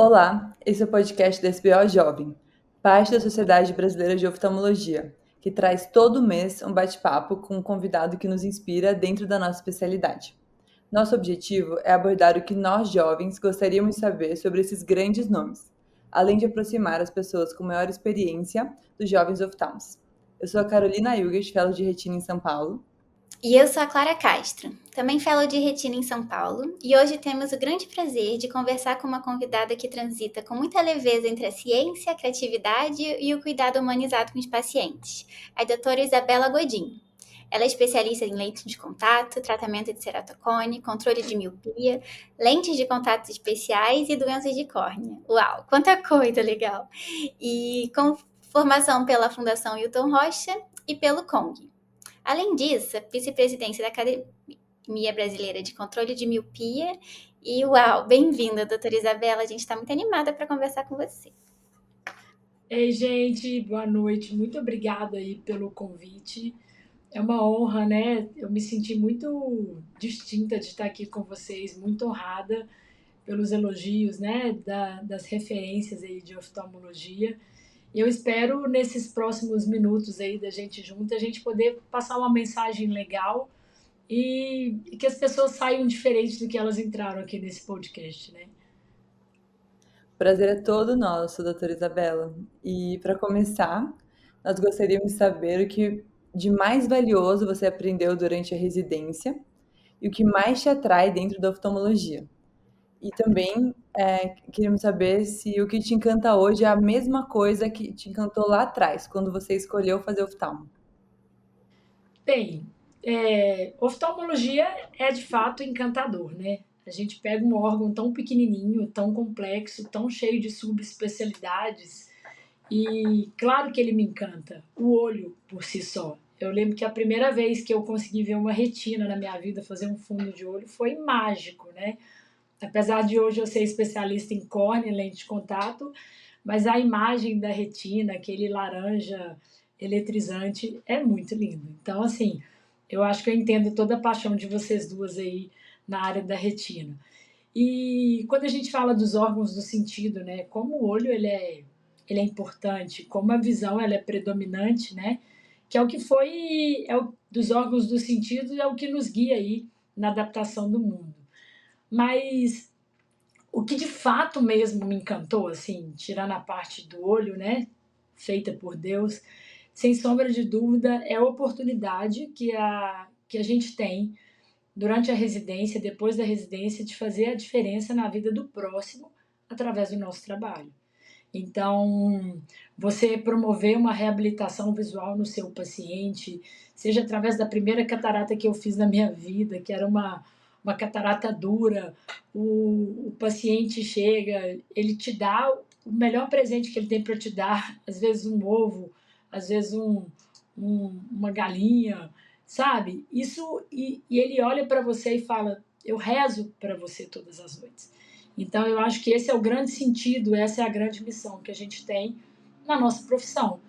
Olá, esse é o podcast da SBO Jovem, parte da Sociedade Brasileira de Oftalmologia, que traz todo mês um bate-papo com um convidado que nos inspira dentro da nossa especialidade. Nosso objetivo é abordar o que nós jovens gostaríamos de saber sobre esses grandes nomes, além de aproximar as pessoas com maior experiência dos jovens oftalmos. Eu sou a Carolina Ilges, fellow de retina em São Paulo. E eu sou a Clara Castro, também fellow de retina em São Paulo, e hoje temos o grande prazer de conversar com uma convidada que transita com muita leveza entre a ciência, a criatividade e o cuidado humanizado com os pacientes, a doutora Isabela Godin. Ela é especialista em lentes de contato, tratamento de ceratocone, controle de miopia, lentes de contatos especiais e doenças de córnea. Uau, quanta coisa legal! E com formação pela Fundação Hilton Rocha e pelo CONG. Além disso, vice-presidência da Academia Brasileira de Controle de Miopia. E uau, bem-vinda, doutora Isabela. A gente está muito animada para conversar com você. Ei, gente, boa noite. Muito obrigada aí pelo convite. É uma honra, né? Eu me senti muito distinta de estar aqui com vocês, muito honrada pelos elogios, né? Das referências aí de oftalmologia. E eu espero, nesses próximos minutos aí da gente junto, a gente poder passar uma mensagem legal e que as pessoas saiam diferentes do que elas entraram aqui nesse podcast, né? O prazer é todo nosso, doutora Isabela. E para começar, nós gostaríamos de saber o que de mais valioso você aprendeu durante a residência e o que mais te atrai dentro da oftalmologia. E também queríamos saber se o que te encanta hoje é a mesma coisa que te encantou lá atrás, quando você escolheu fazer oftalmo. Bem, oftalmologia é de fato encantador, né? A gente pega um órgão tão pequenininho, tão complexo, tão cheio de subespecialidades e claro que ele me encanta, o olho por si só. Eu lembro que a primeira vez que eu consegui ver uma retina na minha vida, fazer um fundo de olho, foi mágico, né? Apesar de hoje eu ser especialista em córnea, lente de contato, mas a imagem da retina, aquele laranja eletrizante, é muito lindo. Então, assim, eu acho que eu entendo toda a paixão de vocês duas aí na área da retina. E quando a gente fala dos órgãos do sentido, né, como o olho ele é importante, como a visão ela é predominante, né, que é o que foi, dos órgãos do sentido é o que nos guia aí na adaptação do mundo. Mas o que de fato mesmo me encantou, assim, tirando a parte do olho, né, feita por Deus, sem sombra de dúvida, é a oportunidade que a gente tem durante a residência, depois da residência, de fazer a diferença na vida do próximo através do nosso trabalho. Então, você promover uma reabilitação visual no seu paciente, seja através da primeira catarata que eu fiz na minha vida, que era uma catarata dura, o paciente chega, ele te dá o melhor presente que ele tem para te dar, às vezes um ovo, às vezes uma galinha, sabe? E ele olha para você e fala: eu rezo para você todas as noites. Então, eu acho que esse é o grande sentido, essa é a grande missão que a gente tem na nossa profissão.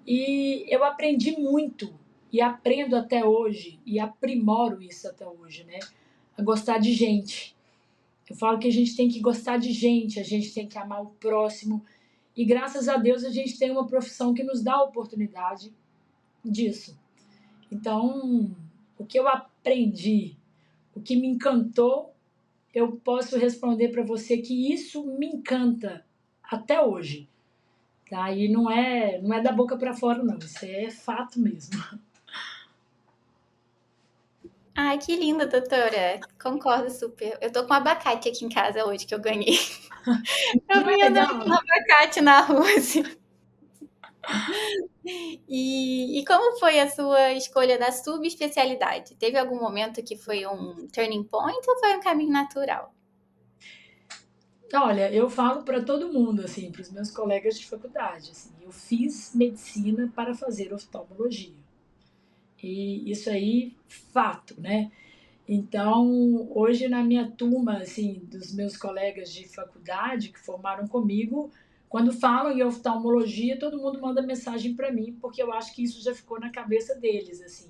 E eu aprendi muito, e aprendo até hoje, e aprimoro isso até hoje, né? A gostar de gente. Eu falo que a gente tem que gostar de gente, a gente tem que amar o próximo. E graças a Deus a gente tem uma profissão que nos dá a oportunidade disso. Então, o que eu aprendi, o que me encantou, eu posso responder para você que isso me encanta até hoje, tá? E não é da boca para fora não, isso é fato mesmo. Ai, que linda, doutora. Concordo super. Eu tô com abacate aqui em casa hoje que eu ganhei. Eu Não é vim andando com legal? abacate na rua, assim. E como foi a sua escolha da subespecialidade? Teve algum momento que foi um turning point ou foi um caminho natural? Olha, eu falo para todo mundo, assim, para os meus colegas de faculdade, assim, eu fiz medicina para fazer oftalmologia. E isso aí, fato, né? Então, hoje na minha turma, assim, dos meus colegas de faculdade que formaram comigo, quando falam em oftalmologia, todo mundo manda mensagem para mim, porque eu acho que isso já ficou na cabeça deles, assim.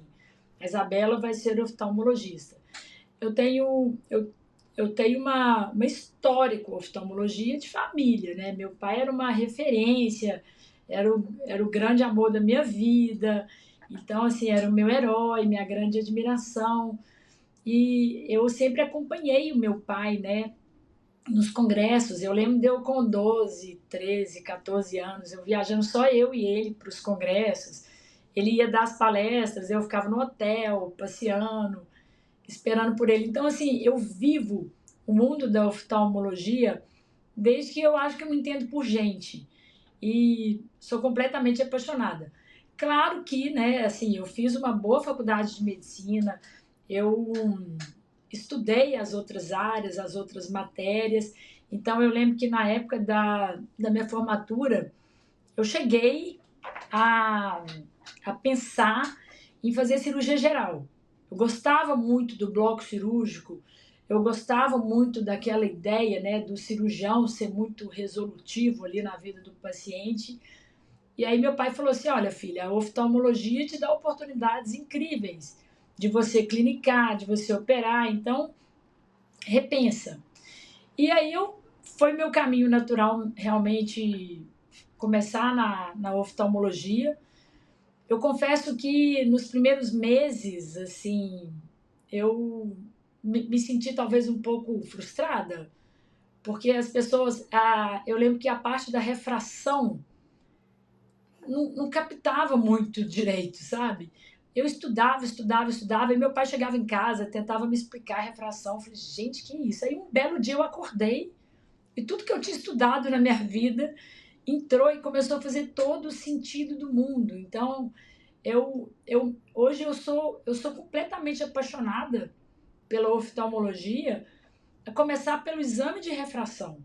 A Isabela vai ser oftalmologista. Eu tenho, eu, eu tenho uma história com oftalmologia de família, né? Meu pai era uma referência, era o grande amor da minha vida, então, assim, era o meu herói, minha grande admiração. E eu sempre acompanhei o meu pai, né, nos congressos. Eu lembro de eu com 12, 13, 14 anos, eu viajando só eu e ele para os congressos. Ele ia dar as palestras, eu ficava no hotel, passeando, esperando por ele. Então, assim, eu vivo o mundo da oftalmologia desde que eu acho que eu me entendo por gente. E sou completamente apaixonada. Claro que, né, assim, eu fiz uma boa faculdade de medicina, eu estudei as outras áreas, as outras matérias. Então, eu lembro que na época da minha formatura, eu cheguei a, a pensar em fazer cirurgia geral. Eu gostava muito do bloco cirúrgico, eu gostava muito daquela ideia, né, do cirurgião ser muito resolutivo ali na vida do paciente. E aí meu pai falou assim: olha, filha, a oftalmologia te dá oportunidades incríveis de você clinicar, de você operar, então repensa. E aí foi meu caminho natural realmente começar na oftalmologia. Eu confesso que nos primeiros meses, assim, eu me senti talvez um pouco frustrada, porque as pessoas, eu lembro que a parte da refração não captava muito direito, sabe? Eu estudava, estudava, estudava, e meu pai chegava em casa, tentava me explicar a refração. Eu falei, gente, que isso? Aí um belo dia eu acordei e tudo que eu tinha estudado na minha vida entrou e começou a fazer todo o sentido do mundo. Então, hoje eu sou completamente apaixonada pela oftalmologia, a começar pelo exame de refração,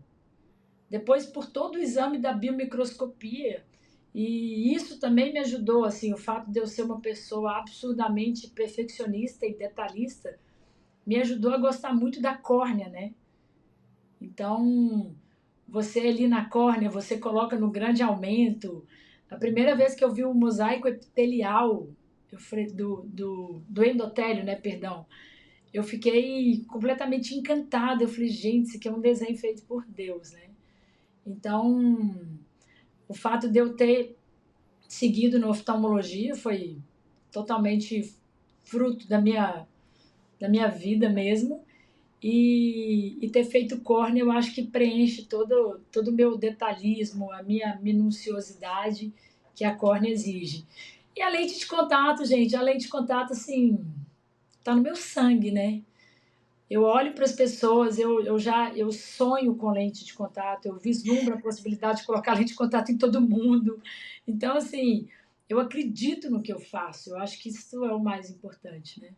depois por todo o exame da biomicroscopia. E isso também me ajudou, assim, o fato de eu ser uma pessoa absurdamente perfeccionista e detalhista, me ajudou a gostar muito da córnea, né? Então, você ali na córnea, você coloca no grande aumento. A primeira vez que eu vi o mosaico epitelial do endotélio, né, perdão, eu fiquei completamente encantada. Eu falei, gente, isso aqui é um desenho feito por Deus, né? Então, o fato de eu ter seguido na oftalmologia foi totalmente fruto da minha vida mesmo. E ter feito córnea, eu acho que preenche todo o meu detalhismo, a minha minuciosidade que a córnea exige. E a lente de contato, gente, a lente de contato, assim, tá no meu sangue, né? Eu olho para as pessoas, eu sonho com lente de contato, eu vislumbro a possibilidade de colocar lente de contato em todo mundo. Então, assim, eu acredito no que eu faço. Eu acho que isso é o mais importante, né?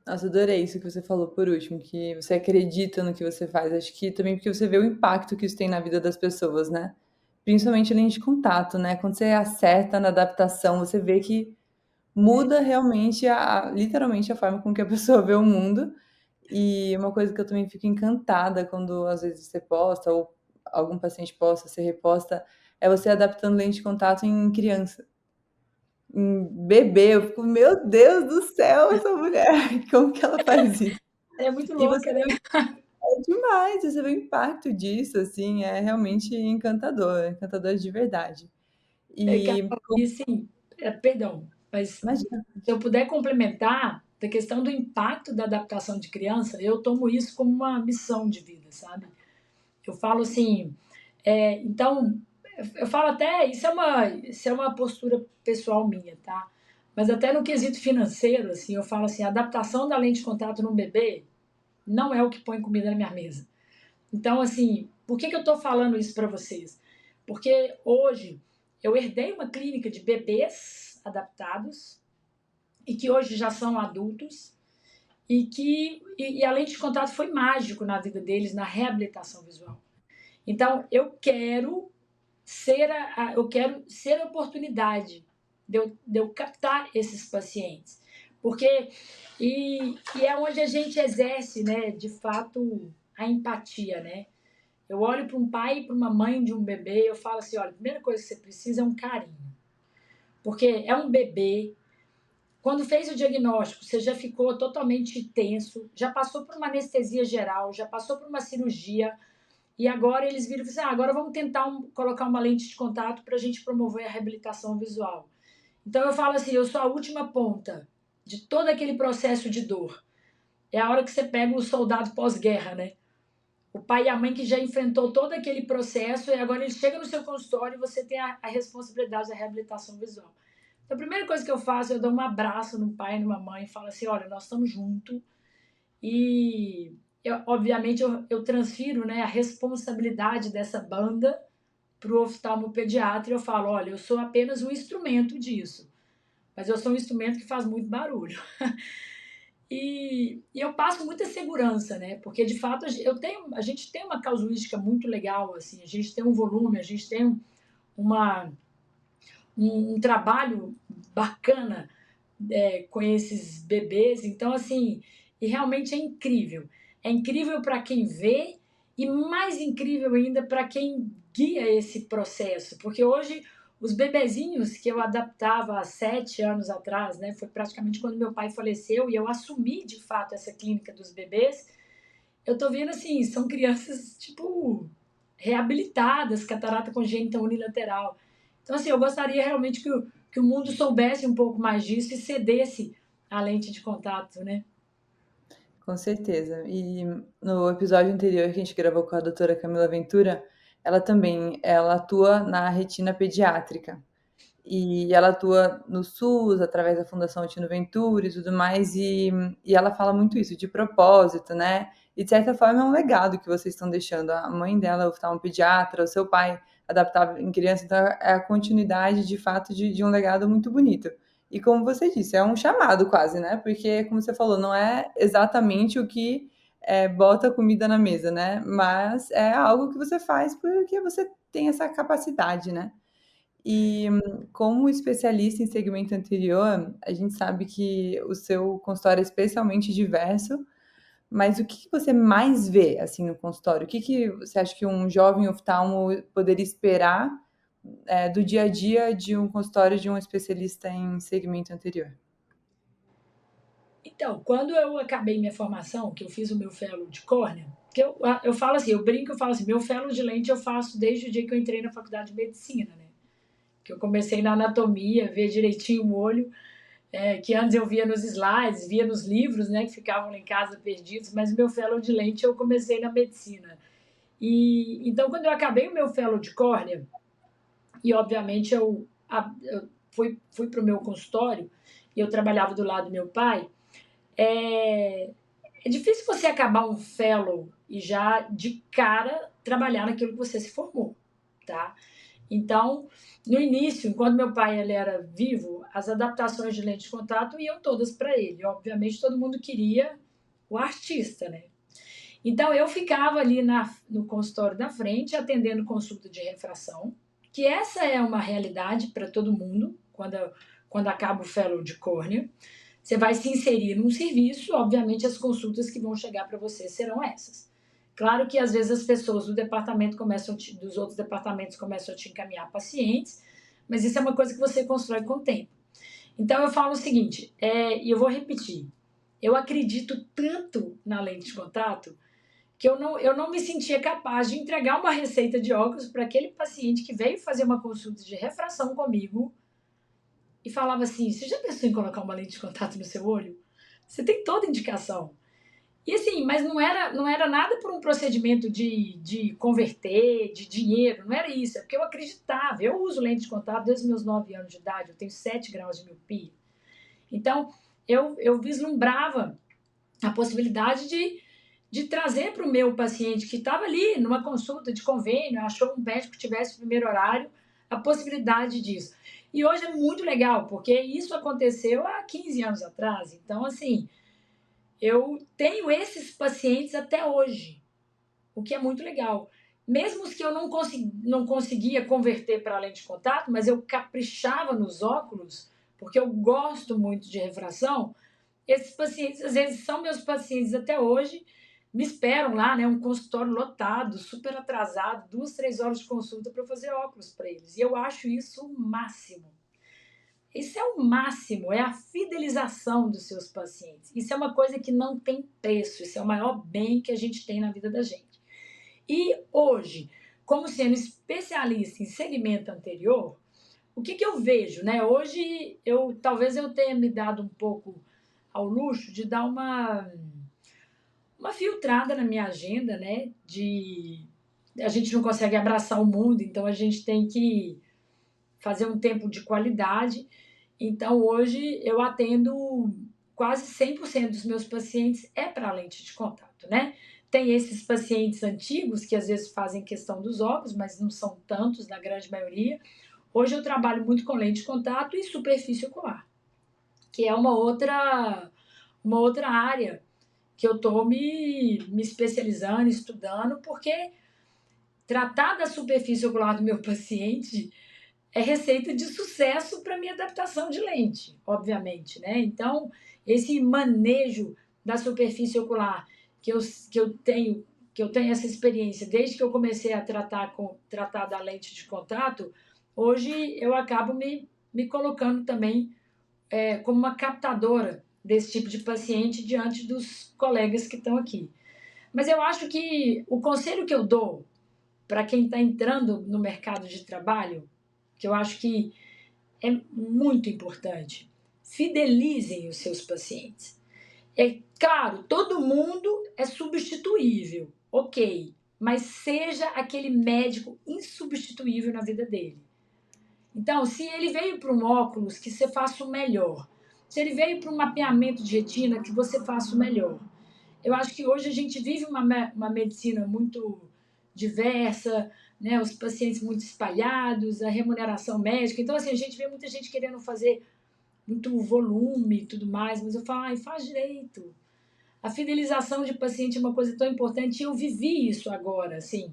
Nossa, adorei isso que você falou por último, que você acredita no que você faz. Acho que também porque você vê o impacto que isso tem na vida das pessoas, né? Principalmente a linha de contato, né? Quando você acerta na adaptação, você vê que muda realmente literalmente a forma com que a pessoa vê o mundo. E uma coisa que eu também fico encantada quando às vezes você posta ou algum paciente posta, você reposta, é você adaptando lente de contato em criança, em bebê. Eu fico, meu Deus do céu, essa mulher, como que ela faz isso? É muito E você louca, né? é demais, você vê o impacto disso, assim, é realmente encantador de verdade. E, E sim, perdão, mas imagina, se eu puder complementar da questão do impacto da adaptação de criança, eu tomo isso como uma missão de vida, sabe? Eu falo assim, então, eu falo até, isso é uma postura pessoal minha, tá? Mas até no quesito financeiro, assim, eu falo assim, a adaptação da lente de contato num bebê não é o que põe comida na minha mesa. Então, assim, por que eu estou falando isso para vocês? Porque hoje eu herdei uma clínica de bebês adaptados e que hoje já são adultos e a lente de contato foi mágico na vida deles, na reabilitação visual. Então, eu quero ser a oportunidade de eu captar esses pacientes. Porque, e é onde a gente exerce, né, de fato, a empatia, né? Eu olho para um pai e para uma mãe de um bebê e eu falo assim, olha, a primeira coisa que você precisa é um carinho. Porque é um bebê, Quando fez o diagnóstico, você já ficou totalmente tenso, já passou por uma anestesia geral, já passou por uma cirurgia, e agora eles viram e falaram assim, agora vamos tentar colocar uma lente de contato para a gente promover a reabilitação visual. Então eu falo assim, eu sou a última ponta de todo aquele processo de dor. É a hora que você pega o soldado pós-guerra, né? O pai e a mãe que já enfrentou todo aquele processo e agora ele chega no seu consultório e você tem a responsabilidade da reabilitação visual. Então, a primeira coisa que eu faço, eu dou um abraço no pai e numa mãe e falo assim, olha, nós estamos juntos e, obviamente, eu transfiro, né, a responsabilidade dessa banda para o oftalmopediatra e eu falo, olha, eu sou apenas um instrumento disso, mas eu sou um instrumento que faz muito barulho. E eu passo muita segurança, né? Porque de fato a gente tem uma casuística muito legal, assim, a gente tem um volume, a gente tem uma, um trabalho bacana com esses bebês. Então, assim, e realmente é incrível. É incrível para quem vê e mais incrível ainda para quem guia esse processo. Porque hoje, os bebezinhos que eu adaptava há 7 anos atrás, né, foi praticamente quando meu pai faleceu e eu assumi de fato essa clínica dos bebês, eu tô vendo assim, são crianças, tipo, reabilitadas, catarata congênita unilateral. Então, assim, eu gostaria realmente que o mundo soubesse um pouco mais disso e cedesse a lente de contato, né? Com certeza. E no episódio anterior que a gente gravou com a doutora Camila Ventura, ela atua na retina pediátrica. E ela atua no SUS, através da Fundação Tino Ventura e tudo mais, e ela fala muito isso, de propósito, né? E de certa forma é um legado que vocês estão deixando. A mãe dela é um pediatra, o seu pai adaptava em criança, então é a continuidade, de fato, de um legado muito bonito. E como você disse, é um chamado quase, né? Porque, como você falou, não é exatamente o que bota comida na mesa, né? Mas é algo que você faz porque você tem essa capacidade, né? E como especialista em segmento anterior, a gente sabe que o seu consultório é especialmente diverso, mas o que você mais vê, assim, no consultório? O que você acha que um jovem oftalmo poderia esperar, do dia a dia de um consultório de um especialista em segmento anterior? Então, quando eu acabei minha formação, que eu fiz o meu fellow de córnea, que eu falo assim, eu brinco, eu falo assim, meu fellow de lente eu faço desde o dia que eu entrei na faculdade de medicina, né? Que eu comecei na anatomia, ver direitinho o olho, que antes eu via nos slides, via nos livros, né, que ficavam lá em casa perdidos, mas o meu fellow de lente eu comecei na medicina. E então, quando eu acabei o meu fellow de córnea, e obviamente eu fui para o meu consultório, e eu trabalhava do lado do meu pai, é, é difícil você acabar um fellow e já de cara trabalhar naquilo que você se formou, tá? Então, no início, enquanto meu pai ele era vivo, as adaptações de lente de contato iam todas para ele. Obviamente, todo mundo queria o artista, né? Então, eu ficava ali no consultório da frente, atendendo consulta de refração, que essa é uma realidade para todo mundo, quando acaba o fellow de córnea. Você vai se inserir num serviço, obviamente as consultas que vão chegar para você serão essas. Claro que às vezes as pessoas dos outros departamentos começam a te encaminhar pacientes, mas isso é uma coisa que você constrói com o tempo. Então eu falo o seguinte, e eu vou repetir, eu acredito tanto na lente de contato que eu não me sentia capaz de entregar uma receita de óculos para aquele paciente que veio fazer uma consulta de refração comigo e falava assim, você já pensou em colocar uma lente de contato no seu olho? Você tem toda indicação. E assim, mas não era nada por um procedimento de converter, de dinheiro, não era isso, é porque eu acreditava. Eu uso lente de contato desde os meus 9 anos de idade, eu tenho 7 graus de miopia. Então, eu vislumbrava a possibilidade de trazer para o meu paciente que estava ali numa consulta de convênio, achou um médico que tivesse o primeiro horário, a possibilidade disso. E hoje é muito legal, porque isso aconteceu há 15 anos atrás. Então, assim, eu tenho esses pacientes até hoje, o que é muito legal. Mesmo os que eu não conseguia converter para lente de contato, mas eu caprichava nos óculos, porque eu gosto muito de refração, esses pacientes, às vezes, são meus pacientes até hoje, me esperam lá, né? Um consultório lotado, super atrasado, 2, 3 horas de consulta para eu fazer óculos para eles. E eu acho isso o máximo. isso é o máximo, é a fidelização dos seus pacientes. Isso é uma coisa que não tem preço, isso é o maior bem que a gente tem na vida da gente. E hoje, como sendo especialista em segmento anterior, o que eu vejo, né? Hoje, talvez eu tenha me dado um pouco ao luxo de dar uma filtrada na minha agenda, né? A gente não consegue abraçar o mundo, então a gente tem que fazer um tempo de qualidade. Então, hoje, eu atendo quase 100% dos meus pacientes para lente de contato, né? Tem esses pacientes antigos que às vezes fazem questão dos óculos, mas não são tantos, na grande maioria. Hoje eu trabalho muito com lente de contato e superfície ocular, que é uma outra área que eu estou me especializando, estudando, porque tratar da superfície ocular do meu paciente é receita de sucesso para minha adaptação de lente, obviamente, né? Então, esse manejo da superfície ocular que eu tenho essa experiência desde que eu comecei a tratar da lente de contato, hoje eu acabo me colocando também como uma captadora desse tipo de paciente diante dos colegas que estão aqui. Mas eu acho que o conselho que eu dou para quem está entrando no mercado de trabalho, que eu acho que é muito importante, fidelizem os seus pacientes. É claro, todo mundo é substituível, ok, mas seja aquele médico insubstituível na vida dele. Então, se ele veio para um óculos, que você faça o melhor. Se ele veio para um mapeamento de retina, que você faça o melhor. Eu acho que hoje a gente vive uma medicina muito diversa, né? Os pacientes muito espalhados, a remuneração médica. Então, assim, a gente vê muita gente querendo fazer muito volume e tudo mais, mas eu falo, ai, faz direito. A fidelização de paciente é uma coisa tão importante e eu vivi isso agora, assim.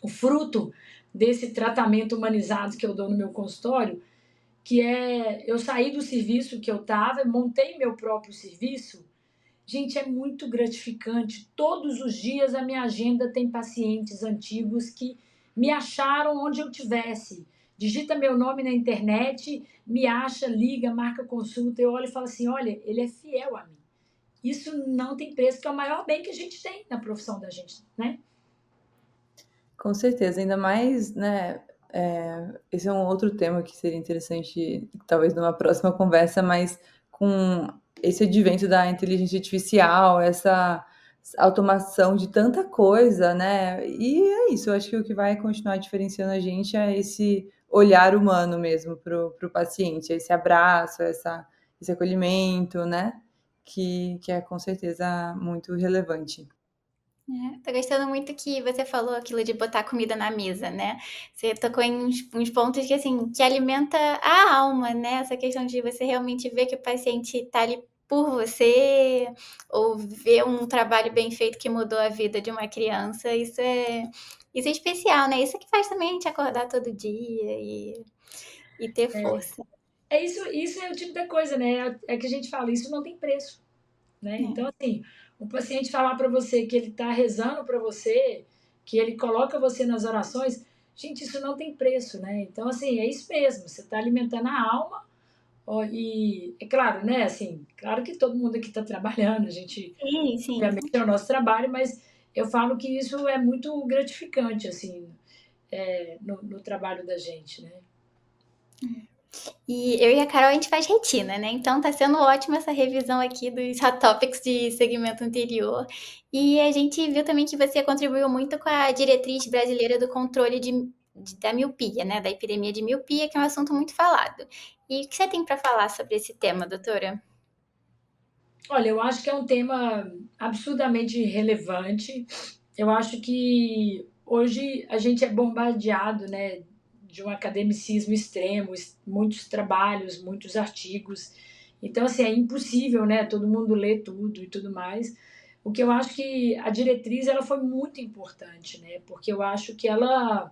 O fruto desse tratamento humanizado que eu dou no meu consultório, que é eu saí do serviço que eu estava, montei meu próprio serviço. Gente, é muito gratificante. Todos os dias a minha agenda tem pacientes antigos que me acharam onde eu tivesse. Digita meu nome na internet, me acha, liga, marca consulta. Eu olho e falo assim: olha, ele é fiel a mim. Isso não tem preço, que é o maior bem que a gente tem na profissão da gente, né? Com certeza, ainda mais, né? Esse é um outro tema que seria interessante, talvez numa próxima conversa, mas com esse advento da inteligência artificial, essa automação de tanta coisa, né? E é isso, eu acho que o que vai continuar diferenciando a gente é esse olhar humano mesmo para o paciente, esse abraço, esse acolhimento, né? Que é com certeza muito relevante. Tô gostando muito que você falou aquilo de botar comida na mesa, né? Você tocou em uns pontos que, assim, que alimenta a alma, né? Essa questão de você realmente ver que o paciente tá ali por você, ou ver um trabalho bem feito que mudou a vida de uma criança, isso é especial, né? Isso que faz também a gente acordar todo dia e ter força. Isso é o tipo da coisa, né? É que a gente fala, isso não tem preço, né? Então, assim, o paciente falar para você que ele está rezando para você, que ele coloca você nas orações, gente, isso não tem preço, né? Então, assim, é isso mesmo, você está alimentando a alma, ó, e é claro, né? Assim, claro que todo mundo aqui está trabalhando, a gente, Sim, sim. obviamente, é o nosso trabalho, mas eu falo que isso é muito gratificante, assim, no trabalho da gente, né? E eu e a Carol, a gente faz retina, né? Então tá sendo ótima essa revisão aqui dos hot topics de segmento anterior. E a gente viu também que você contribuiu muito com a diretriz brasileira do controle da miopia, né? Da epidemia de miopia, que é um assunto muito falado. E o que você tem para falar sobre esse tema, doutora? Olha, eu acho que é um tema absurdamente relevante. Eu acho que hoje a gente é bombardeado, né, de um academicismo extremo, muitos trabalhos, muitos artigos. Então, assim, é impossível, né, todo mundo ler tudo e tudo mais. O que eu acho que a diretriz ela foi muito importante, né, porque eu acho que ela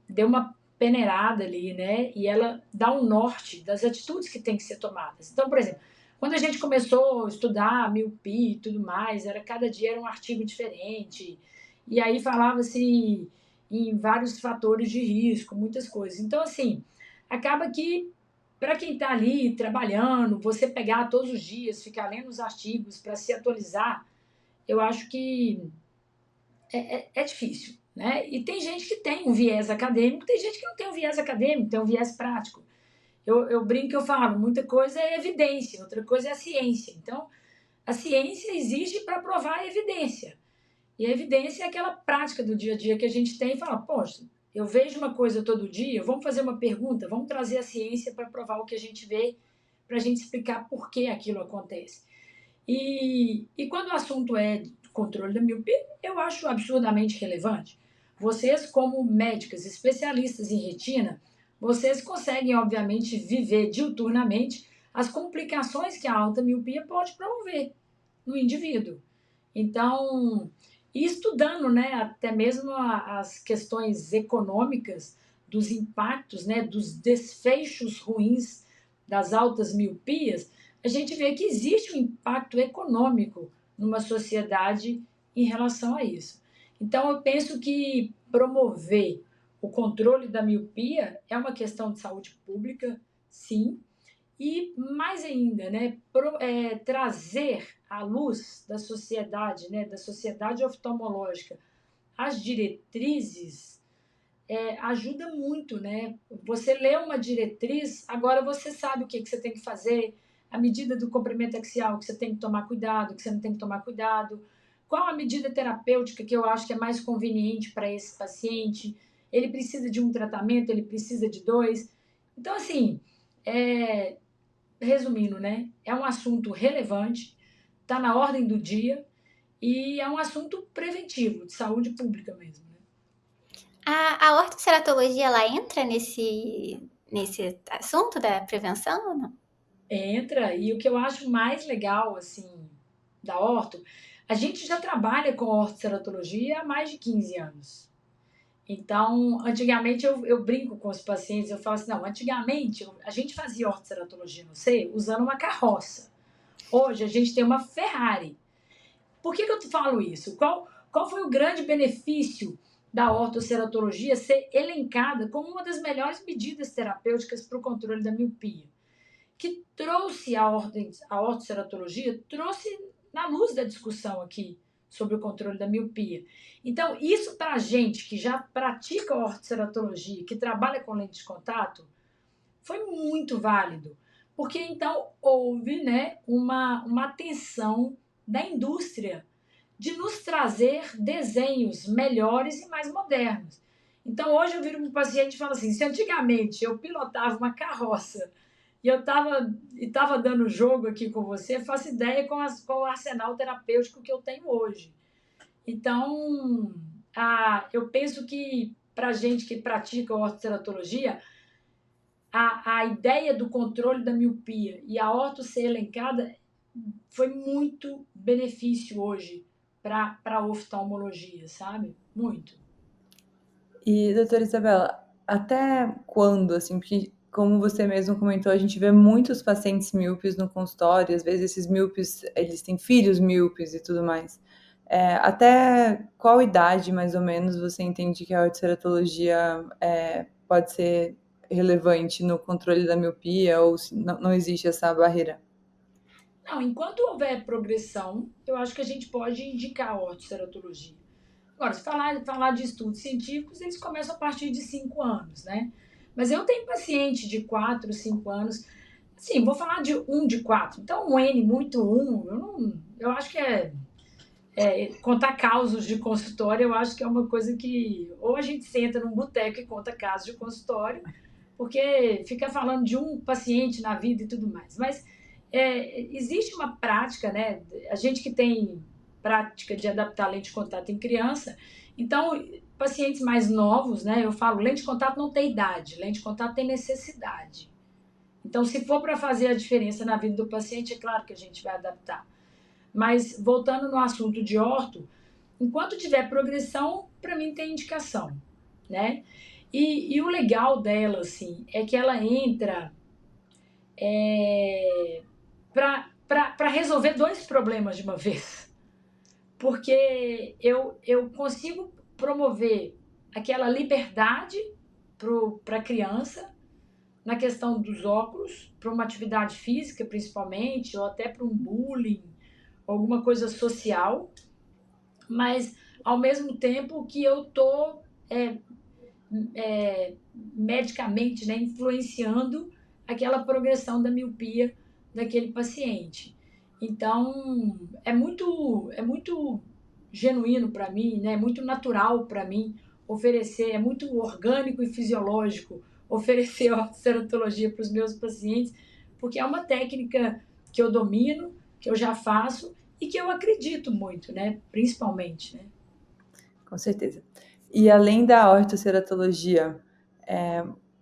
deu uma peneirada ali, né, e ela dá um norte das atitudes que tem que ser tomadas. Então, por exemplo, quando a gente começou a estudar miopia e tudo mais, cada dia era um artigo diferente, e aí falava-se em vários fatores de risco, muitas coisas. Então, assim, acaba que, para quem está ali trabalhando, você pegar todos os dias, ficar lendo os artigos para se atualizar, eu acho que é difícil, né? E tem gente que tem um viés acadêmico, tem gente que não tem um viés acadêmico, tem um viés prático. Eu brinco, eu falo, muita coisa é evidência, outra coisa é a ciência. Então, a ciência existe para provar a evidência. E a evidência é aquela prática do dia a dia que a gente tem e fala, poxa, eu vejo uma coisa todo dia, vamos fazer uma pergunta, vamos trazer a ciência para provar o que a gente vê, para a gente explicar por que aquilo acontece. E quando o assunto é controle da miopia, eu acho absurdamente relevante. Vocês, como médicas especialistas em retina, vocês conseguem, obviamente, viver diuturnamente as complicações que a alta miopia pode promover no indivíduo. Então, e estudando, né, até mesmo as questões econômicas dos impactos, né, dos desfechos ruins das altas miopias, a gente vê que existe um impacto econômico numa sociedade em relação a isso. Então, eu penso que promover o controle da miopia é uma questão de saúde pública, sim, e mais ainda, né, trazer à luz da sociedade oftalmológica, as diretrizes ajuda muito, né? Você lê uma diretriz, agora você sabe o que você tem que fazer, a medida do comprimento axial que você tem que tomar cuidado, que você não tem que tomar cuidado, qual a medida terapêutica que eu acho que é mais conveniente para esse paciente, ele precisa de um tratamento, ele precisa de dois. Então, assim, resumindo, né? É um assunto relevante, está na ordem do dia e é um assunto preventivo, de saúde pública mesmo. Né? A ortoceratologia, ela entra nesse assunto da prevenção ou não? Entra, e o que eu acho mais legal, assim, da orto, a gente já trabalha com ortoceratologia há mais de 15 anos. Então, antigamente eu brinco com os pacientes, eu falo assim, não, antigamente a gente fazia ortoceratologia, não sei, usando uma carroça. Hoje a gente tem uma Ferrari. Por que eu te falo isso? Qual foi o grande benefício da ortoceratologia ser elencada como uma das melhores medidas terapêuticas para o controle da miopia? Que trouxe a ortoceratologia, trouxe na luz da discussão aqui sobre o controle da miopia. Então, isso para a gente que já pratica ortoceratologia, que trabalha com lente de contato, foi muito válido. Porque então houve, né, uma atenção da indústria de nos trazer desenhos melhores e mais modernos. Então, hoje eu viro para um paciente e falo assim, se antigamente eu pilotava uma carroça e eu estava dando jogo aqui com você, faço ideia com o arsenal terapêutico que eu tenho hoje. Então, eu penso que para gente que pratica ortoceratologia, a ideia do controle da miopia e a orto ser elencada foi muito benefício hoje para a oftalmologia, sabe? Muito. E, doutora Isabela, até quando, assim, porque como você mesmo comentou, a gente vê muitos pacientes míopes no consultório, às vezes esses míopes, eles têm filhos míopes e tudo mais. Até qual idade, mais ou menos, você entende que a ortoceratologia pode ser relevante no controle da miopia ou se não existe essa barreira? Não, enquanto houver progressão, eu acho que a gente pode indicar a ortoceratologia. Agora, se falar de estudos científicos, eles começam a partir de 5 anos, né? Mas eu tenho paciente de 4, 5 anos. Sim, vou falar de um de 4. Então, um N muito eu acho que contar causos de consultório, eu acho que é uma coisa que ou a gente senta num boteco e conta casos de consultório, porque fica falando de um paciente na vida e tudo mais. Mas existe uma prática, né? A gente que tem prática de adaptar lente de contato em criança, então, pacientes mais novos, né? Eu falo, lente de contato não tem idade, lente de contato tem necessidade. Então, se for para fazer a diferença na vida do paciente, é claro que a gente vai adaptar. Mas, voltando no assunto de orto, enquanto tiver progressão, para mim tem indicação, né? E o legal dela, assim, é que ela entra para resolver dois problemas de uma vez. Porque eu consigo promover aquela liberdade para a criança, na questão dos óculos, para uma atividade física principalmente, ou até para um bullying, alguma coisa social, mas ao mesmo tempo que eu estou medicamente, né, influenciando aquela progressão da miopia daquele paciente. Então, é muito genuíno para mim, né, é muito natural para mim oferecer, é muito orgânico e fisiológico oferecer a ceratologia para os meus pacientes, porque é uma técnica que eu domino, que eu já faço e que eu acredito muito, né, principalmente, né. Com certeza. E além da ortoceratologia,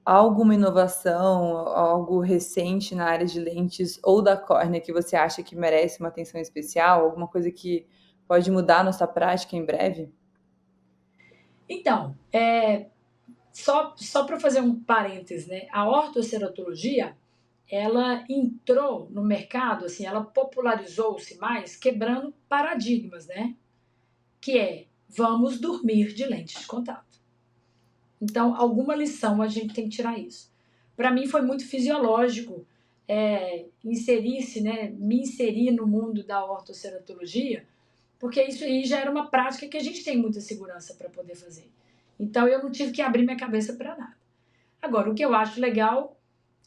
há alguma inovação, algo recente na área de lentes ou da córnea que você acha que merece uma atenção especial? Alguma coisa que pode mudar a nossa prática em breve? Então, só para fazer um parênteses, né? A ortoceratologia, ela entrou no mercado, assim, ela popularizou-se mais, quebrando paradigmas, né? Que é, vamos dormir de lente de contato. Então, alguma lição a gente tem que tirar isso. Para mim foi muito fisiológico inserir-se, né? Me inserir no mundo da ortoceratologia, porque isso aí já era uma prática que a gente tem muita segurança para poder fazer. Então, eu não tive que abrir minha cabeça para nada. Agora, o que eu acho legal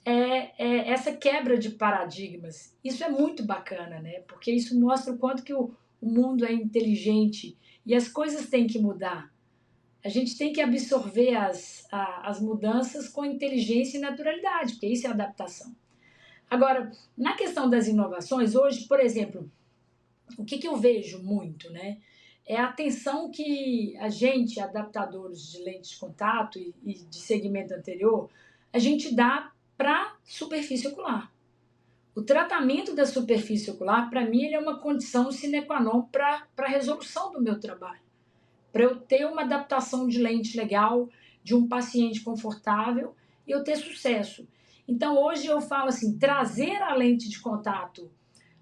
é essa quebra de paradigmas. Isso é muito bacana, né? Porque isso mostra o quanto que o mundo é inteligente e as coisas têm que mudar. A gente tem que absorver as mudanças com inteligência e naturalidade, porque isso é adaptação. Agora, na questão das inovações, hoje, por exemplo, o que eu vejo muito, né? É a atenção que a gente, adaptadores de lente de contato e de segmento anterior, a gente dá para superfície ocular. O tratamento da superfície ocular, para mim, ele é uma condição sine qua non para a resolução do meu trabalho. Para eu ter uma adaptação de lente legal, de um paciente confortável e eu ter sucesso. Então, hoje eu falo assim, trazer a lente de contato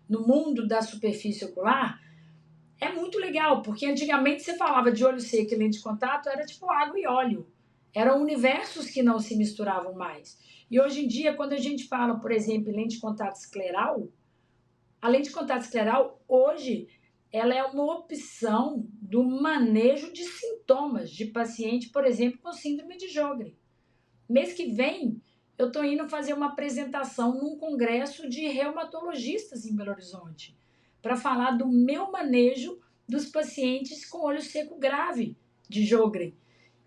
no mundo da superfície ocular é muito legal, porque antigamente você falava de olho seco e lente de contato, era tipo água e óleo. Eram universos que não se misturavam mais. E hoje em dia, quando a gente fala, por exemplo, em lente de contato escleral, a lente de contato escleral, hoje, ela é uma opção do manejo de sintomas de paciente, por exemplo, com síndrome de Sjögren. Mês que vem, eu estou indo fazer uma apresentação num congresso de reumatologistas em Belo Horizonte, para falar do meu manejo dos pacientes com olho seco grave de Sjögren.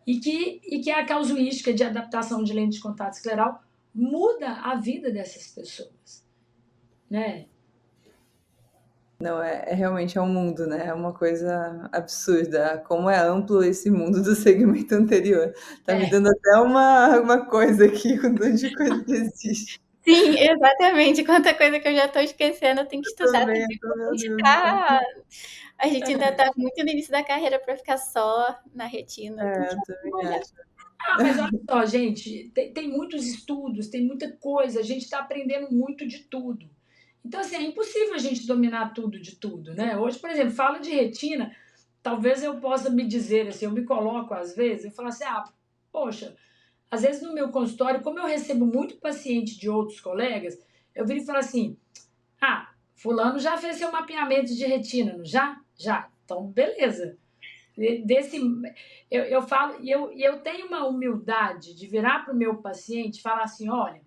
E que a casuística de adaptação de lente de contato escleral muda a vida dessas pessoas, né? Não, realmente é um mundo, né? É uma coisa absurda. Como é amplo esse mundo do segmento anterior. Tá me É, dando até uma coisa aqui, com tanto de coisa que existe. Sim, exatamente. Quanta coisa que eu já estou esquecendo, eu tenho que Eu estudar também, também, eu porque tô, meu Deus. a gente ainda está muito no início da carreira para ficar só na retina, tem que Eu também olhar. acho. mas olha só, gente, tem muitos estudos, tem muita coisa, a gente está aprendendo muito de tudo. Então, assim, é impossível a gente dominar tudo de tudo, né? Hoje, por exemplo, fala de retina, talvez eu possa me dizer, assim, eu me coloco às vezes, eu falo assim, poxa, às vezes no meu consultório, como eu recebo muito paciente de outros colegas, eu viro e falo assim, fulano já fez seu mapeamento de retina, não já? Já. Então, beleza. Desse, eu falo, e eu tenho uma humildade de virar para o meu paciente e falar assim, olha,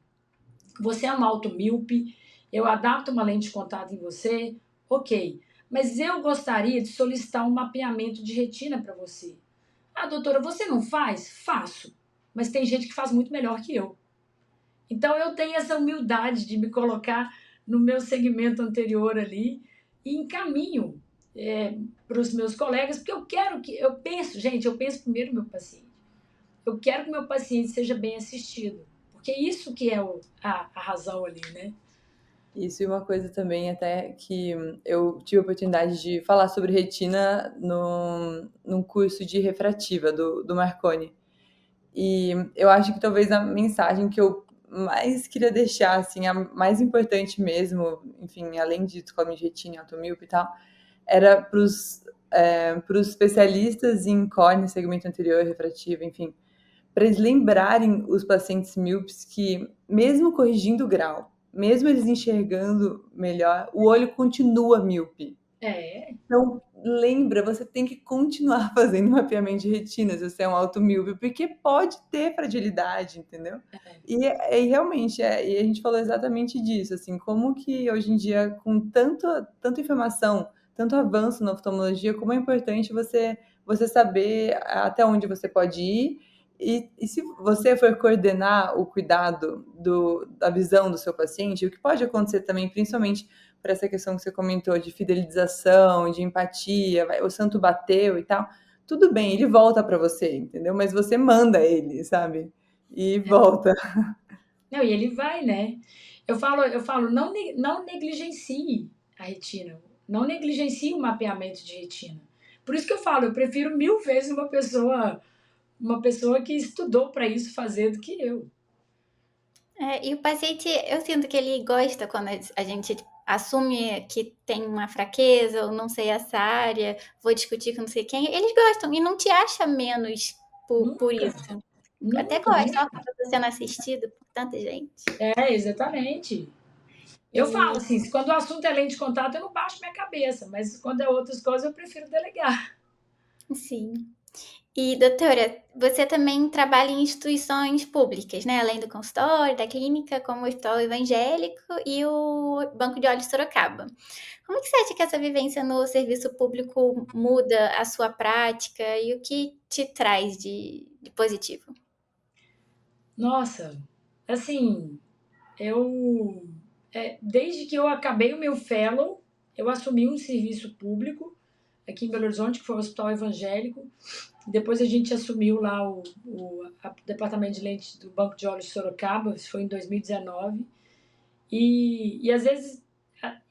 você é um automíope, eu adapto uma lente de contato em você, ok. Mas eu gostaria de solicitar um mapeamento de retina para você. Doutora, você não faz? Faço. Mas tem gente que faz muito melhor que eu. Então eu tenho essa humildade de me colocar no meu segmento anterior ali e encaminho para os meus colegas, porque eu penso, gente, eu penso primeiro no meu paciente. Eu quero que o meu paciente seja bem assistido, porque isso que é a razão ali, né? Isso, e uma coisa também até que eu tive a oportunidade de falar sobre retina num curso de refrativa do Marconi. E eu acho que talvez a mensagem que eu mais queria deixar, assim, a mais importante mesmo, enfim, além de descobre de retina, automíope e tal, era para os especialistas em córnea, segmento anterior, refrativo, enfim, para eles lembrarem os pacientes míopes que mesmo corrigindo o grau, mesmo eles enxergando melhor, o olho continua míope. É, Então, lembra, você tem que continuar fazendo mapeamento de retina se você é um automíope, porque pode ter fragilidade, entendeu? E realmente, e a gente falou exatamente disso, assim, como que hoje em dia, com tanta informação, tanto avanço na oftalmologia, como é importante você saber até onde você pode ir e se você for coordenar o cuidado da visão do seu paciente, o que pode acontecer também, principalmente para essa questão que você comentou de fidelização, de empatia, o santo bateu e tal, tudo bem, ele volta para você, entendeu? Mas você manda ele, sabe? E volta. não, e ele vai, né? Eu falo, não negligencie a retina, não negligencie o mapeamento de retina. Por isso que eu falo, eu prefiro 1000 vezes uma pessoa que estudou para isso fazer do que eu. E o paciente, eu sinto que ele gosta quando a gente assume que tem uma fraqueza ou não sei essa área, vou discutir com não sei quem. Eles gostam e não te acha menos por Nunca, isso. Até nunca, gosta, ó, nunca. tô sendo assistido por tanta gente. É, exatamente. Eu falo E assim, quando o assunto é lente de contato, eu não baixo minha cabeça, mas quando é outras coisas, eu prefiro delegar. sim. E, doutora, você também trabalha em instituições públicas, né? Além do consultório, da clínica, como o Hospital Evangélico e o Banco de Olhos Sorocaba. Como que você acha que essa vivência no serviço público muda a sua prática e o que te traz de positivo? Nossa, assim, desde que eu acabei o meu fellow, eu assumi um serviço público aqui em Belo Horizonte, que foi o Hospital Evangélico. Depois a gente assumiu lá o departamento de lentes do Banco de Olhos Sorocaba, isso foi em 2019. E às vezes,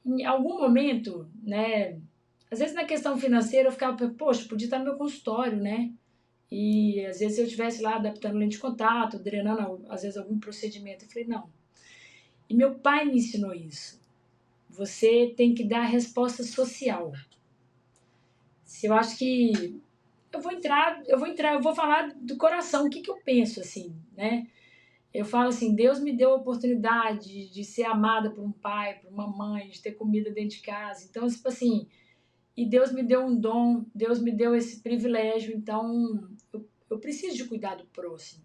em algum momento, né, às vezes na questão financeira eu ficava, poxa, podia estar no meu consultório, né? E às vezes se eu estivesse lá adaptando lente de contato, drenando às vezes algum procedimento, eu falei, não. E meu pai me ensinou isso. Você tem que dar a resposta social. Se eu acho que eu vou falar do coração, o que que eu penso assim, né? Eu falo assim, Deus me deu a oportunidade de ser amada por um pai, por uma mãe, de ter comida dentro de casa. Então, tipo assim, e Deus me deu um dom, Deus me deu esse privilégio, então eu preciso de cuidar do próximo.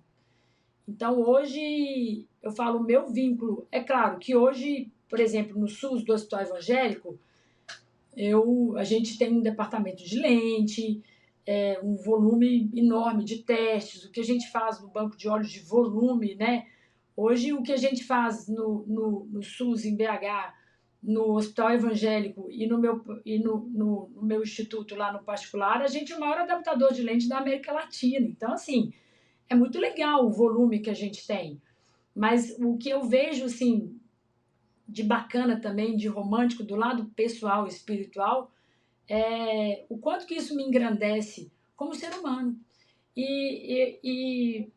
Então, hoje, eu falo, o meu vínculo, é claro que hoje, por exemplo, no SUS do Hospital Evangélico, a gente tem um departamento de lente, um volume enorme de testes, o que a gente faz no banco de olhos de volume, né? Hoje, o que a gente faz no SUS, em BH, no Hospital Evangélico e no meu instituto lá no particular, a gente é o maior adaptador de lente da América Latina. Então, assim, é muito legal o volume que a gente tem. Mas o que eu vejo, assim, de bacana também, de romântico, do lado pessoal e espiritual, é o quanto que isso me engrandece como ser humano. E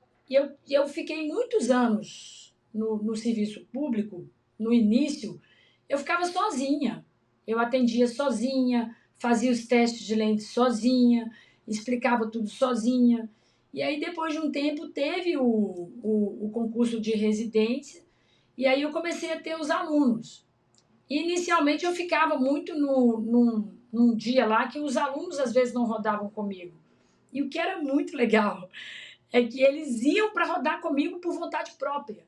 eu fiquei muitos anos no serviço público, no início, eu ficava sozinha. Eu atendia sozinha, fazia os testes de lente sozinha, explicava tudo sozinha. E aí, depois de um tempo, teve o concurso de residência, e aí eu comecei a ter os alunos. E, inicialmente, eu ficava muito num dia lá que os alunos às vezes não rodavam comigo. E o que era muito legal é que eles iam para rodar comigo por vontade própria.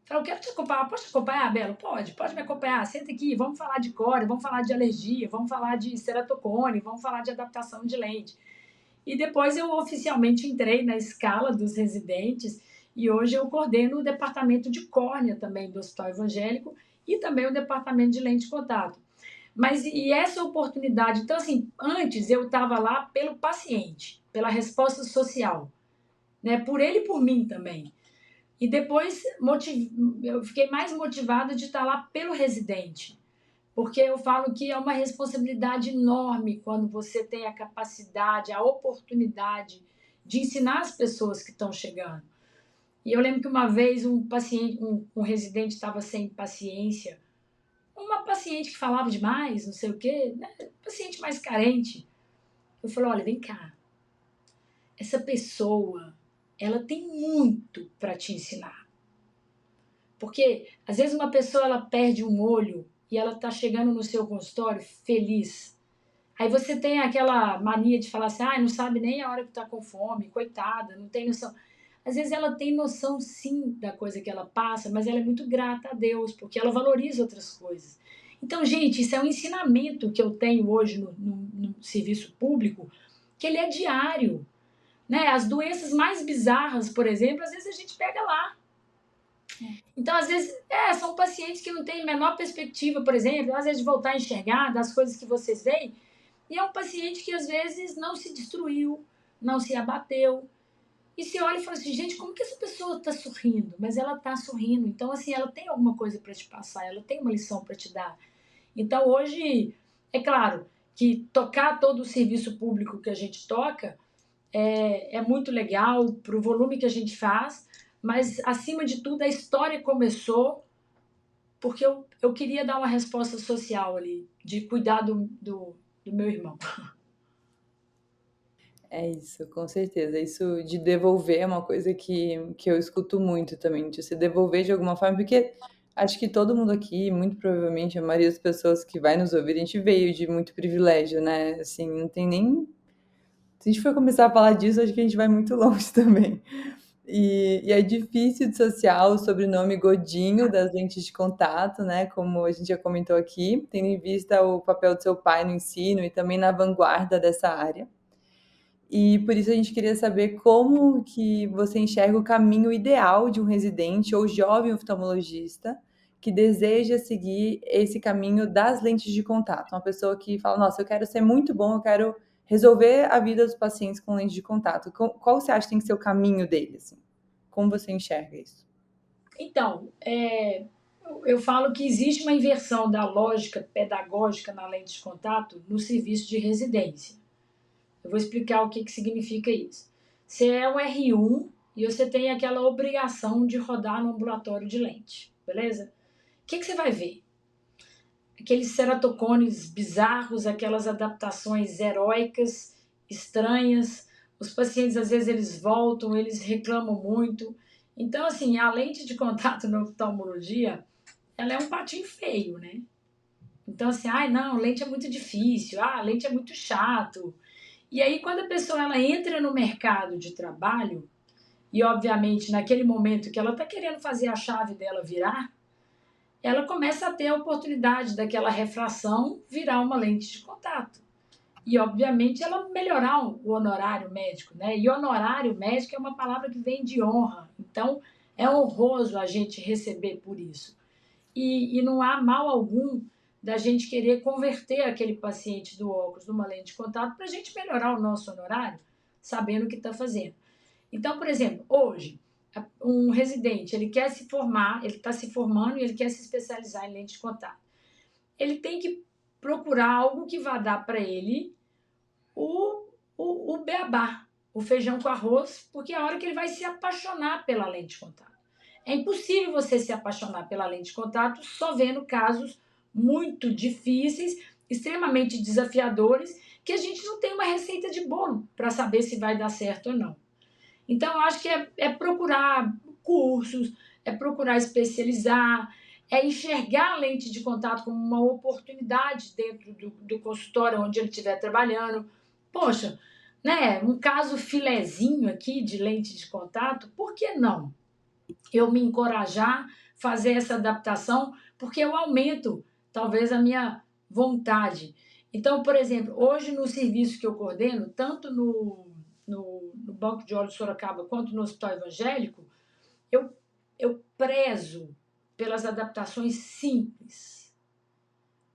Falaram, eu quero te acompanhar. Posso te acompanhar, Belo? Pode me acompanhar. Senta aqui, vamos falar de core, vamos falar de alergia, vamos falar de ceratocone, vamos falar de adaptação de lente. E depois eu oficialmente entrei na escala dos residentes e hoje eu coordeno o departamento de córnea também do Hospital Evangélico e também o departamento de lente de contato. Mas e essa oportunidade? Então, assim, antes eu estava lá pelo paciente, pela resposta social, né? Por ele e por mim também. E depois eu fiquei mais motivada de estar lá pelo residente, porque eu falo que é uma responsabilidade enorme quando você tem a capacidade, a oportunidade de ensinar as pessoas que estão chegando. E eu lembro que uma vez um paciente, um residente estava sem paciência, uma paciente que falava demais, não sei o quê, né? Paciente mais carente. Eu falei, olha, vem cá, essa pessoa, ela tem muito para te ensinar. Porque às vezes uma pessoa ela perde um olho e ela está chegando no seu consultório feliz. Aí você tem aquela mania de falar assim, ah, não sabe nem a hora que está com fome, coitada, não tem noção. Às vezes ela tem noção sim da coisa que ela passa, mas ela é muito grata a Deus, porque ela valoriza outras coisas. Então, gente, isso é um ensinamento que eu tenho hoje no serviço público, que ele é diário. Né? As doenças mais bizarras, por exemplo, às vezes a gente pega lá. Então, às vezes, são pacientes que não têm a menor perspectiva, por exemplo, às vezes de voltar a enxergar das coisas que vocês veem, e é um paciente que às vezes não se destruiu, não se abateu. E se olha e fala assim, gente, como que essa pessoa está sorrindo? Mas ela está sorrindo. Então, assim, ela tem alguma coisa para te passar, ela tem uma lição para te dar. Então, hoje, é claro que tocar todo o serviço público que a gente toca é muito legal para o volume que a gente faz, mas, acima de tudo, a história começou porque eu queria dar uma resposta social ali, de cuidar do meu irmão. É isso, com certeza. Isso de devolver é uma coisa que eu escuto muito também, de você devolver de alguma forma, porque acho que todo mundo aqui, muito provavelmente a maioria das pessoas que vai nos ouvir, a gente veio de muito privilégio, né? Assim, não tem nem. Se a gente for começar a falar disso, acho que a gente vai muito longe também. E é difícil dissociar o sobrenome Godinho das lentes de contato, né? Como a gente já comentou aqui, tendo em vista o papel do seu pai no ensino e também na vanguarda dessa área. E por isso a gente queria saber como que você enxerga o caminho ideal de um residente ou jovem oftalmologista que deseja seguir esse caminho das lentes de contato. Uma pessoa que fala, nossa, eu quero ser muito bom, eu quero resolver a vida dos pacientes com lentes de contato. Qual você acha que tem que ser o caminho dele? Assim? Como você enxerga isso? Então, eu falo que existe uma inversão da lógica pedagógica na lente de contato no serviço de residência. Eu vou explicar o que significa isso. Você é um R1 e você tem aquela obrigação de rodar no ambulatório de lente, beleza? O que você vai ver? Aqueles ceratocones bizarros, aquelas adaptações heróicas, estranhas. Os pacientes, às vezes, eles voltam, eles reclamam muito. Então, assim, a lente de contato na oftalmologia, ela é um patinho feio, né? Então, assim, ai, não, lente é muito difícil, lente é muito chato. E aí, quando a pessoa ela entra no mercado de trabalho, e obviamente naquele momento que ela está querendo fazer a chave dela virar, ela começa a ter a oportunidade daquela refração virar uma lente de contato. E, obviamente, ela melhorar o honorário médico, né? E honorário médico é uma palavra que vem de honra. Então, é honroso a gente receber por isso. E não há mal algum da gente querer converter aquele paciente do óculos numa lente de contato para a gente melhorar o nosso honorário, sabendo o que está fazendo. Então, por exemplo, hoje, um residente, ele quer se formar, ele está se formando e ele quer se especializar em lente de contato. Ele tem que procurar algo que vá dar para ele o beabá, o feijão com arroz, porque é a hora que ele vai se apaixonar pela lente de contato. É impossível você se apaixonar pela lente de contato só vendo casos muito difíceis, extremamente desafiadores, que a gente não tem uma receita de bolo para saber se vai dar certo ou não. Então, eu acho que é procurar cursos, é procurar especializar, é enxergar a lente de contato como uma oportunidade dentro do consultório onde ele estiver trabalhando. Poxa, né, um caso filezinho aqui de lente de contato, por que não eu me encorajar, fazer essa adaptação, porque eu aumento talvez a minha vontade. Então, por exemplo, hoje no serviço que eu coordeno, tanto no Banco de Olhos Sorocaba quanto no Hospital Evangélico, eu prezo pelas adaptações simples.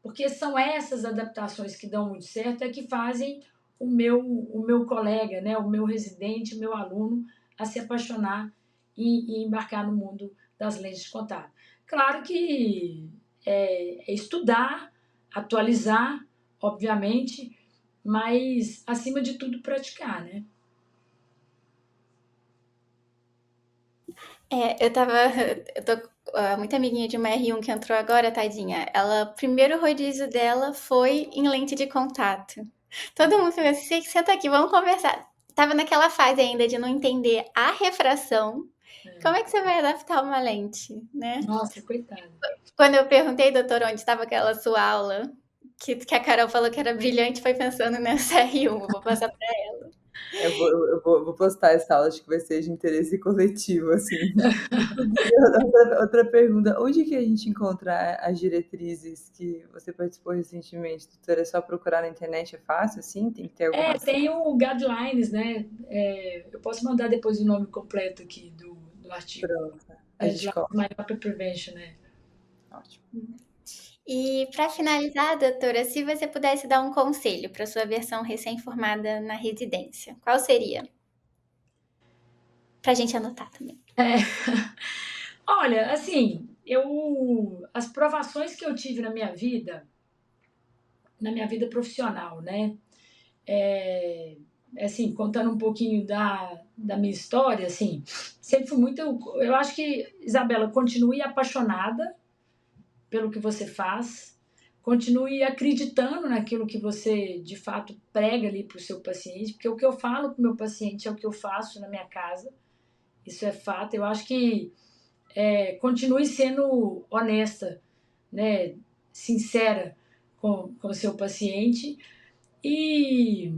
Porque são essas adaptações que dão muito certo, é que fazem o meu colega, né, o meu residente, o meu aluno, a se apaixonar e embarcar no mundo das lentes de contato. Claro que é estudar, atualizar, obviamente, mas, acima de tudo, praticar, né? Eu tô muito amiguinha de uma R1 que entrou agora, tadinha. O primeiro rodízio dela foi em lente de contato. Todo mundo falou assim, senta aqui, vamos conversar. Tava naquela fase ainda de não entender a refração, Como é que você vai adaptar uma lente, né? Nossa, coitada. Quando eu perguntei, doutor, onde estava aquela sua aula, que a Carol falou que era brilhante, foi pensando nessa R1, eu vou passar para ela. Eu vou postar essa aula, acho que vai ser de interesse coletivo, assim. Inclusive, outra pergunta, onde que a gente encontra as diretrizes que você participou recentemente, doutora? É só procurar na internet, é fácil, assim? Tem que ter algumas... Tem o guidelines, né? Eu posso mandar depois o nome completo aqui do artigo. Pronto, a gente Guidelines coloca. Myopia Prevention, né? Ótimo. E para finalizar, doutora, se você pudesse dar um conselho para sua versão recém-formada na residência, qual seria? Para a gente anotar também. Olha, assim, as provações que eu tive na minha vida profissional, né? Assim, contando um pouquinho da minha história, assim, sempre fui muito. Eu acho que, Isabela, continue apaixonada pelo que você faz, continue acreditando naquilo que você de fato prega ali para o seu paciente, porque o que eu falo para o meu paciente é o que eu faço na minha casa, isso é fato. Eu acho que continue sendo honesta, né, sincera com o seu paciente. E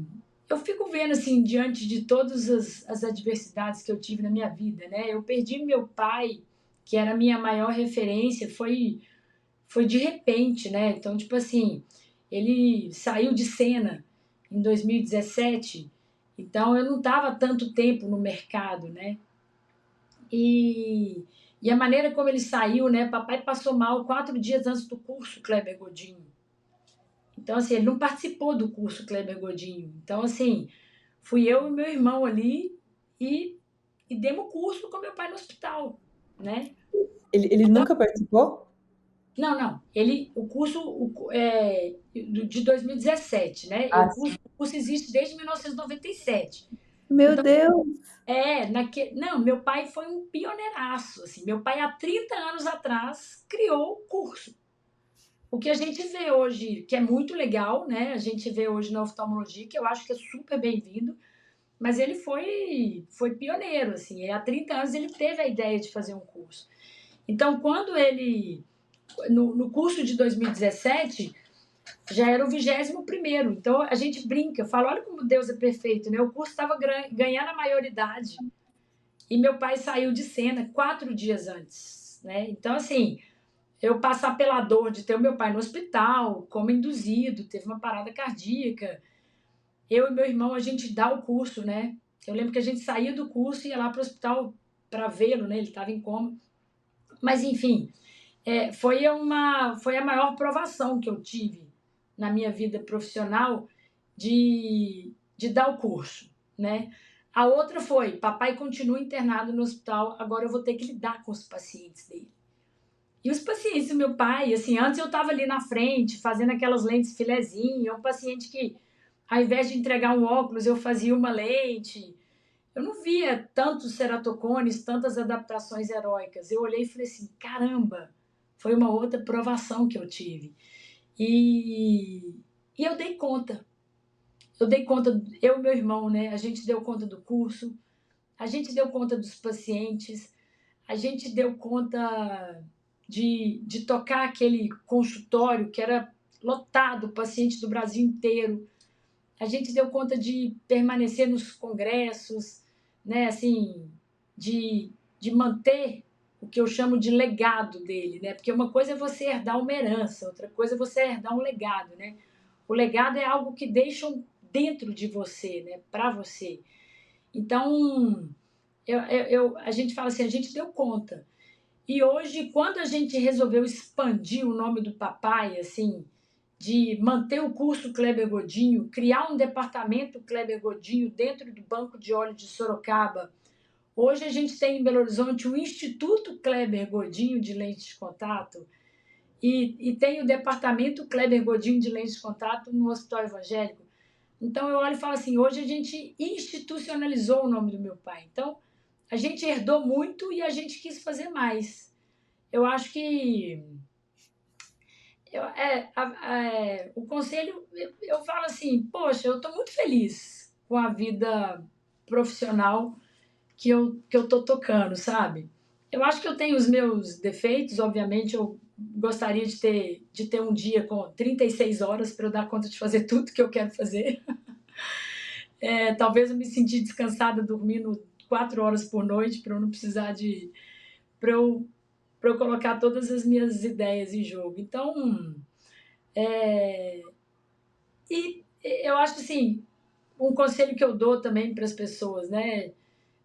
eu fico vendo, assim, diante de todas as adversidades que eu tive na minha vida, né? Eu perdi meu pai, que era a minha maior referência, foi de repente, né? Então, tipo assim, ele saiu de cena em 2017, então eu não estava tanto tempo no mercado, né? E, e a maneira como ele saiu, né? Papai passou mal 4 dias antes do curso Kleber Godinho. Então, assim, ele não participou do curso Kleber Godinho. Então, assim, fui eu e meu irmão ali e, e demos curso com meu pai no hospital, né? Ele nunca participou? Não, não. O curso de 2017, né? Ah, O curso existe desde 1997. meu Então, Deus! não, meu pai foi um pioneiraço, assim. Meu pai, há 30 anos atrás, criou o curso. O que a gente vê hoje, que é muito legal, né? A gente vê hoje na oftalmologia, que eu acho que é super bem-vindo, mas ele foi pioneiro, assim. E há 30 anos ele teve a ideia de fazer um curso. Então, quando ele no curso de 2017, já era o 21º. Então, a gente brinca, fala, olha como Deus é perfeito, né? O curso estava ganhando a maioridade. E meu pai saiu de cena 4 dias antes, né? Então, assim, eu passar pela dor de ter o meu pai no hospital, como induzido, teve uma parada cardíaca. Eu e meu irmão, a gente dá o curso, né? Eu lembro que a gente saía do curso e ia lá para o hospital para vê-lo, né? Ele estava em coma. Mas, enfim, foi a maior provação que eu tive na minha vida profissional de dar o curso, né? A outra foi, papai continua internado no hospital, agora eu vou ter que lidar com os pacientes dele. E os pacientes do meu pai, assim, antes eu estava ali na frente, fazendo aquelas lentes filezinho, um paciente que, ao invés de entregar um óculos, eu fazia uma lente. Eu não via tantos ceratocones, tantas adaptações heróicas. Eu olhei e falei assim, caramba, foi uma outra provação que eu tive. E, e eu dei conta. Eu dei conta, eu e meu irmão, né? A gente deu conta do curso, a gente deu conta dos pacientes, a gente deu conta de tocar aquele consultório que era lotado, paciente do Brasil inteiro. A gente deu conta de permanecer nos congressos, né, assim, de manter o que eu chamo de legado dele, né? Porque uma coisa é você herdar uma herança, outra coisa é você herdar um legado, né? O legado é algo que deixam dentro de você, né, para você. Então, a gente fala assim, a gente deu conta. E hoje, quando a gente resolveu expandir o nome do papai, assim, de manter o curso Kleber Godinho, criar um departamento Kleber Godinho dentro do Banco de Óleo de Sorocaba. Hoje a gente tem em Belo Horizonte o Instituto Kleber Godinho de Lentes de Contato e tem o departamento Kleber Godinho de Lentes de Contato no Hospital Evangélico. Então eu olho e falo assim, hoje a gente institucionalizou o nome do meu pai. Então a gente herdou muito e a gente quis fazer mais. Eu acho que o conselho, eu falo assim, poxa, eu estou muito feliz com a vida profissional que eu tô tocando, sabe? Eu acho que eu tenho os meus defeitos, obviamente eu gostaria de ter um dia com 36 horas para eu dar conta de fazer tudo que eu quero fazer. Talvez eu me sentir descansada dormindo 4 horas por noite para eu não precisar de para eu, para eu colocar todas as minhas ideias em jogo. Então, e eu acho que assim, um conselho que eu dou também para as pessoas, né?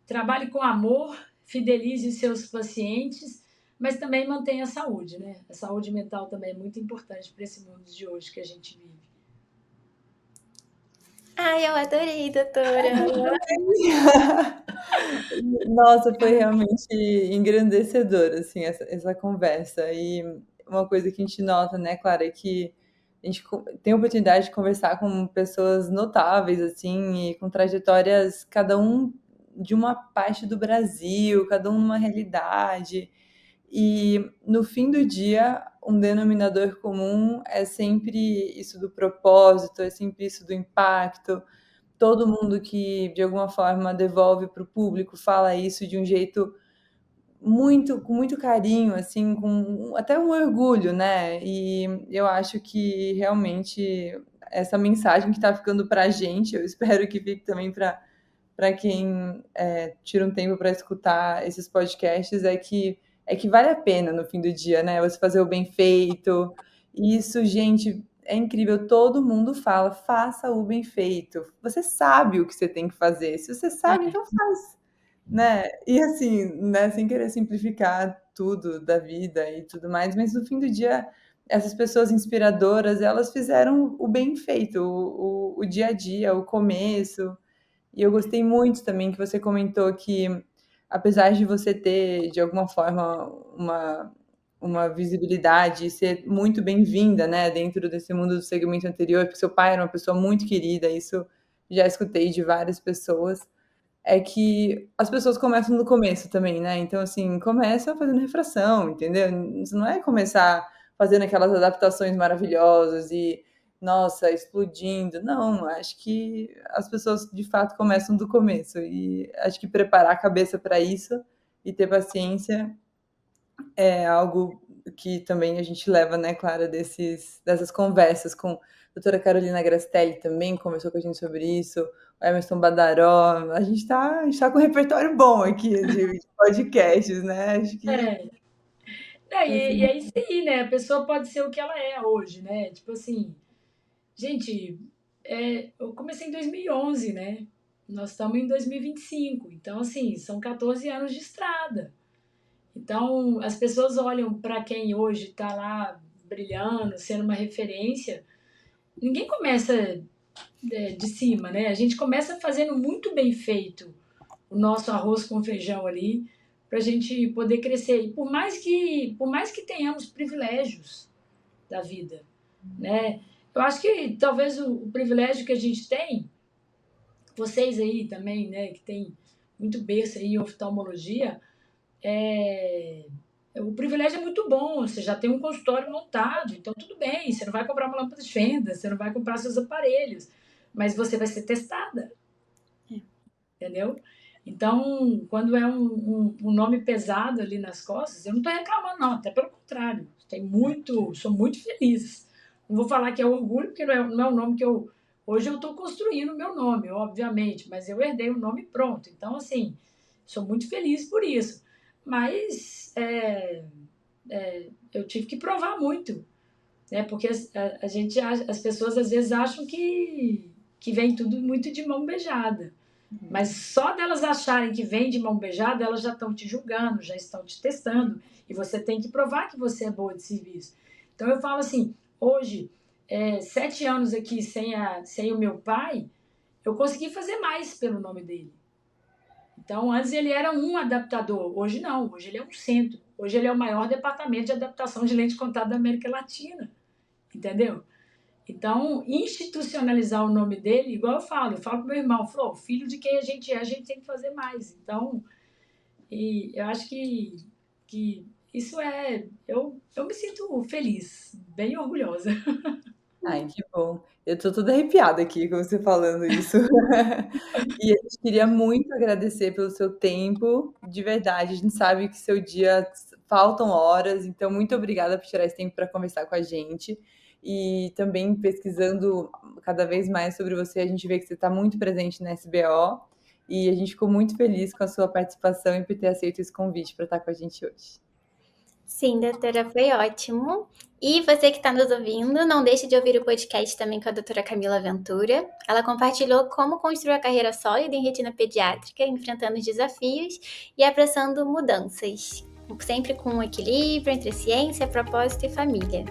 Trabalhe com amor, fidelize os seus pacientes, mas também mantenha a saúde, né? A saúde mental também é muito importante para esse mundo de hoje que a gente vive. Ai, eu adorei, doutora. Nossa, foi realmente engrandecedor, assim, essa conversa. E uma coisa que a gente nota, né, Clara, é que a gente tem a oportunidade de conversar com pessoas notáveis, assim, e com trajetórias, cada um de uma parte do Brasil, cada um numa realidade. E no fim do dia, um denominador comum é sempre isso do propósito, é sempre isso do impacto. Todo mundo que de alguma forma devolve para o público fala isso de um jeito com muito carinho, assim, com até um orgulho, né? E eu acho que realmente essa mensagem que está ficando para a gente, eu espero que fique também para quem tira um tempo para escutar esses podcasts, é que vale a pena no fim do dia, né? Você fazer o bem feito. E isso, gente, é incrível. Todo mundo fala, faça o bem feito. Você sabe o que você tem que fazer. Se você sabe, então faz, né? E assim, né, sem querer simplificar tudo da vida e tudo mais, mas no fim do dia, essas pessoas inspiradoras, elas fizeram o bem feito, o dia a dia, o começo. E eu gostei muito também que você comentou que, apesar de você ter, de alguma forma, uma visibilidade e ser muito bem-vinda, né, dentro desse mundo do segmento anterior, porque seu pai era uma pessoa muito querida, isso já escutei de várias pessoas, é que as pessoas começam no começo também, né? Então, assim, começa fazendo refração, entendeu? Isso não é começar fazendo aquelas adaptações maravilhosas e, nossa, explodindo. Não, acho que as pessoas de fato começam do começo. E acho que preparar a cabeça para isso e ter paciência é algo que também a gente leva, né, Clara, dessas conversas com a doutora Carolina Grastelli também conversou com a gente sobre isso, o Emerson Badaró, a gente tá com um repertório bom aqui de podcasts, né? Acho que É, e assim, é isso aí, né? A pessoa pode ser o que ela é hoje, né? Tipo assim, gente, eu comecei em 2011, né? Nós estamos em 2025, então assim, são 14 anos de estrada. Então, as pessoas olham para quem hoje está lá brilhando, sendo uma referência. Ninguém começa de cima, né? A gente começa fazendo muito bem feito o nosso arroz com feijão ali, para a gente poder crescer. E por mais que tenhamos privilégios da vida, né? Eu acho que talvez o privilégio que a gente tem, vocês aí também, né, que tem muito berço aí em oftalmologia, é, o privilégio é muito bom, você já tem um consultório montado, então tudo bem, você não vai comprar uma lâmpada de fenda, você não vai comprar seus aparelhos, mas você vai ser testada, entendeu? Então, quando é um nome pesado ali nas costas, eu não estou reclamando, não, até pelo contrário, sou muito feliz. Não vou falar que é orgulho, porque não é um nome que eu. Hoje eu estou construindo o meu nome, obviamente, mas eu herdei o nome pronto. Então, assim, sou muito feliz por isso. Mas eu tive que provar muito, né? Porque as pessoas às vezes acham que vem tudo muito de mão beijada. Mas só delas acharem que vem de mão beijada, elas já estão te julgando, já estão te testando. E você tem que provar que você é boa de serviço. Então eu falo assim, hoje, 7 anos aqui sem o meu pai, eu consegui fazer mais pelo nome dele. Então, antes ele era um adaptador, hoje não, hoje ele é um centro. Hoje ele é o maior departamento de adaptação de lente de contato da América Latina, entendeu? Então, institucionalizar o nome dele, igual eu falo pro meu irmão, falou, filho de quem a gente tem que fazer mais. Então, e eu acho que isso eu me sinto feliz, bem orgulhosa. Ai, que bom. Eu tô toda arrepiada aqui com você falando isso. E a gente queria muito agradecer pelo seu tempo, de verdade. A gente sabe que seu dia faltam horas, então muito obrigada por tirar esse tempo para conversar com a gente. E também pesquisando cada vez mais sobre você, a gente vê que você está muito presente na SBO e a gente ficou muito feliz com a sua participação e por ter aceito esse convite para estar com a gente hoje. Sim, doutora, foi ótimo. E você que está nos ouvindo, não deixe de ouvir o podcast também com a doutora Camila Ventura. Ela compartilhou como construir a carreira sólida em retina pediátrica, enfrentando os desafios e abraçando mudanças, sempre com um equilíbrio entre ciência, propósito e família.